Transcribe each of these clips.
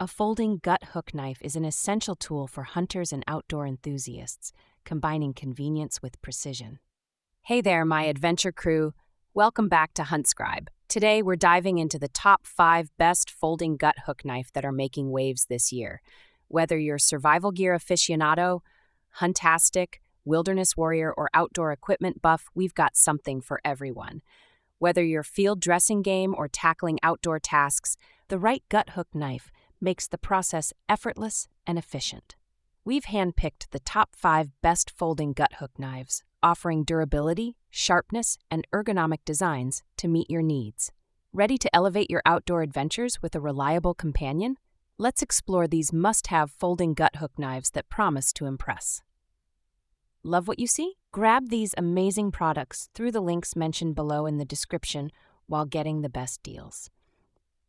A folding gut hook knife is an essential tool for hunters and outdoor enthusiasts, combining convenience with precision. Hey there, my adventure crew. Welcome back to Huntscribe. Today, we're diving into the top 5 best folding gut hook knife that are making waves this year. Whether you're survival gear aficionado, huntastic, wilderness warrior, or outdoor equipment buff, we've got something for everyone. Whether you're field dressing game or tackling outdoor tasks, the right gut hook knife makes the process effortless and efficient. We've handpicked the top 5 best folding gut hook knives, offering durability, sharpness, and ergonomic designs to meet your needs. Ready to elevate your outdoor adventures with a reliable companion? Let's explore these must-have folding gut hook knives that promise to impress. Love what you see? Grab these amazing products through the links mentioned below in the description while getting the best deals.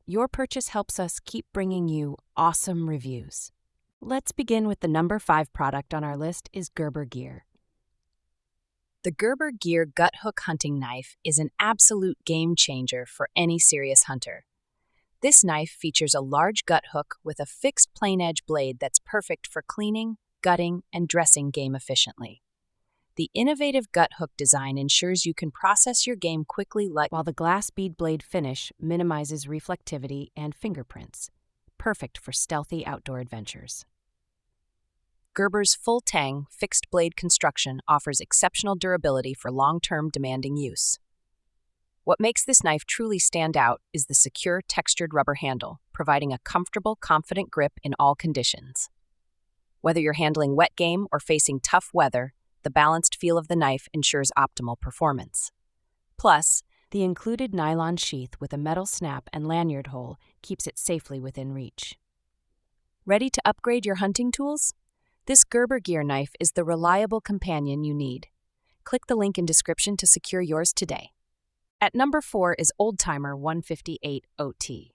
Your purchase helps us keep bringing you awesome reviews. Let's begin with the number 5 product on our list is Gerber Gear. The Gerber Gear Gut Hook hunting knife is an absolute game changer for any serious hunter. This knife features a large gut hook with a fixed plain edge blade that's perfect for cleaning, gutting, and dressing game efficiently. The innovative gut hook design ensures you can process your game quickly, while the glass bead blade finish minimizes reflectivity and fingerprints, perfect for stealthy outdoor adventures. Gerber's full-tang, fixed-blade construction offers exceptional durability for long-term demanding use. What makes this knife truly stand out is the secure, textured rubber handle, providing a comfortable, confident grip in all conditions. Whether you're handling wet game or facing tough weather, the balanced feel of the knife ensures optimal performance. Plus, the included nylon sheath with a metal snap and lanyard hole keeps it safely within reach. Ready to upgrade your hunting tools? This Gerber Gear knife is the reliable companion you need. Click the link in description to secure yours today. At number 4 is Oldtimer 158 OT.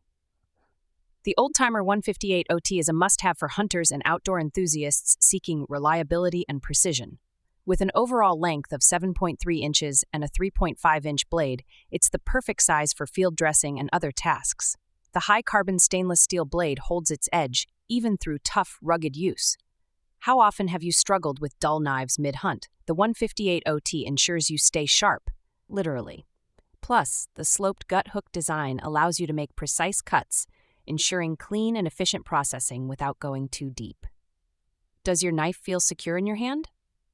The Oldtimer 158 OT is a must-have for hunters and outdoor enthusiasts seeking reliability and precision. With an overall length of 7.3 inches and a 3.5-inch blade, it's the perfect size for field dressing and other tasks. The high-carbon stainless steel blade holds its edge, even through tough, rugged use. How often have you struggled with dull knives mid-hunt? The 158 OT ensures you stay sharp, literally. Plus, the sloped gut hook design allows you to make precise cuts, ensuring clean and efficient processing without going too deep. Does your knife feel secure in your hand?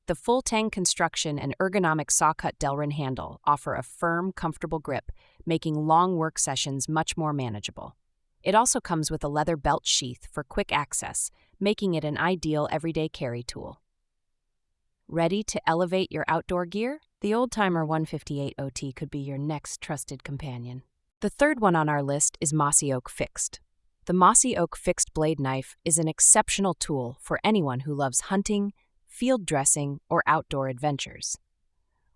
The full-tang construction and ergonomic saw-cut Delrin handle offer a firm, comfortable grip, making long work sessions much more manageable. It also comes with a leather belt sheath for quick access, making it an ideal everyday carry tool. Ready to elevate your outdoor gear? The Oldtimer 158 OT could be your next trusted companion. The third one on our list is Mossy Oak Fixed. The Mossy Oak Fixed blade knife is an exceptional tool for anyone who loves hunting, field dressing, or outdoor adventures.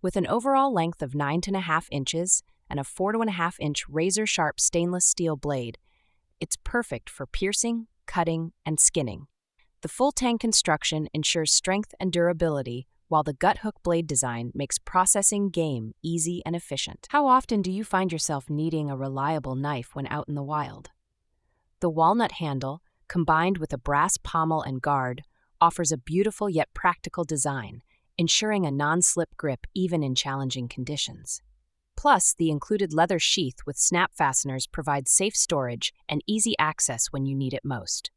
With an overall length of 9.5 inches and a 4.5-inch razor-sharp stainless steel blade, it's perfect for piercing, cutting, and skinning. The full-tang construction ensures strength and durability, while the gut hook blade design makes processing game easy and efficient. How often do you find yourself needing a reliable knife when out in the wild? The walnut handle, combined with a brass pommel and guard, offers a beautiful yet practical design, ensuring a non-slip grip even in challenging conditions. Plus, the included leather sheath with snap fasteners provides safe storage and easy access when you need it most.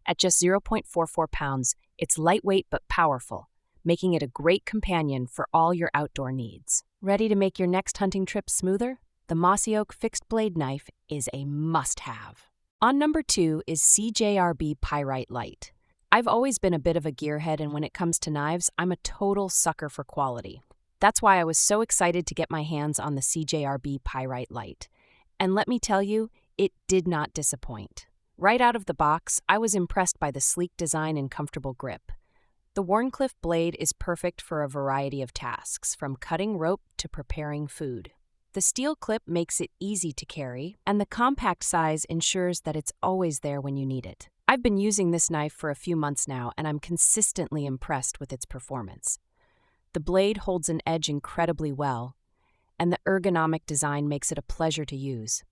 At just 0.44 pounds, it's lightweight but powerful, making it a great companion for all your outdoor needs. Ready to make your next hunting trip smoother? The Mossy Oak Fixed blade knife is a must-have. On number 2 is CJRB Pyrite-Light. I've always been a bit of a gearhead, and when it comes to knives, I'm a total sucker for quality. That's why I was so excited to get my hands on the CJRB Pyrite-Light. And let me tell you, it did not disappoint. Right out of the box, I was impressed by the sleek design and comfortable grip. The Wharncliffe blade is perfect for a variety of tasks, from cutting rope to preparing food. The steel clip makes it easy to carry, and the compact size ensures that it's always there when you need it. I've been using this knife for a few months now, and I'm consistently impressed with its performance. The blade holds an edge incredibly well, and the ergonomic design makes it a pleasure to use.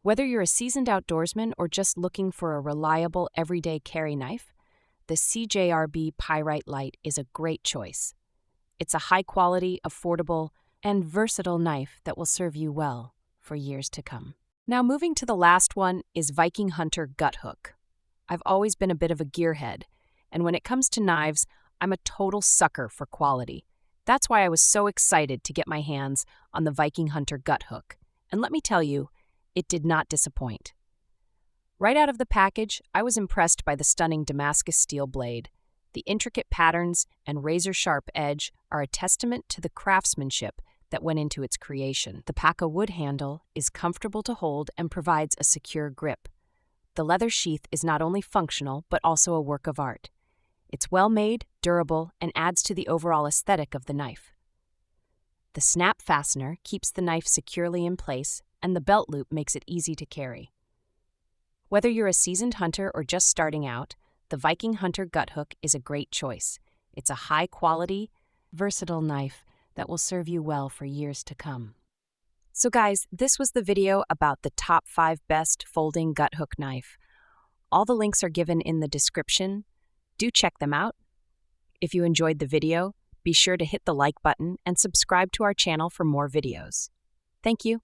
Whether you're a seasoned outdoorsman or just looking for a reliable everyday carry knife, the CJRB Pyrite-Light is a great choice. It's a high-quality, affordable, and versatile knife that will serve you well for years to come. Now moving to the last one is Viking Hunter Gut Hook. I've always been a bit of a gearhead, and when it comes to knives, I'm a total sucker for quality. That's why I was so excited to get my hands on the Viking Hunter Gut Hook. And let me tell you, it did not disappoint. Right out of the package, I was impressed by the stunning Damascus steel blade. The intricate patterns and razor-sharp edge are a testament to the craftsmanship that went into its creation. The Paca wood handle is comfortable to hold and provides a secure grip. The leather sheath is not only functional, but also a work of art. It's well-made, durable, and adds to the overall aesthetic of the knife. The snap fastener keeps the knife securely in place, and the belt loop makes it easy to carry. Whether you're a seasoned hunter or just starting out, the Viking Hunter Gut Hook is a great choice. It's a high-quality, versatile knife that will serve you well for years to come. So guys, this was the video about the top 5 best folding gut hook knife. All the links are given in the description. Do check them out. If you enjoyed the video, be sure to hit the like button and subscribe to our channel for more videos. Thank you.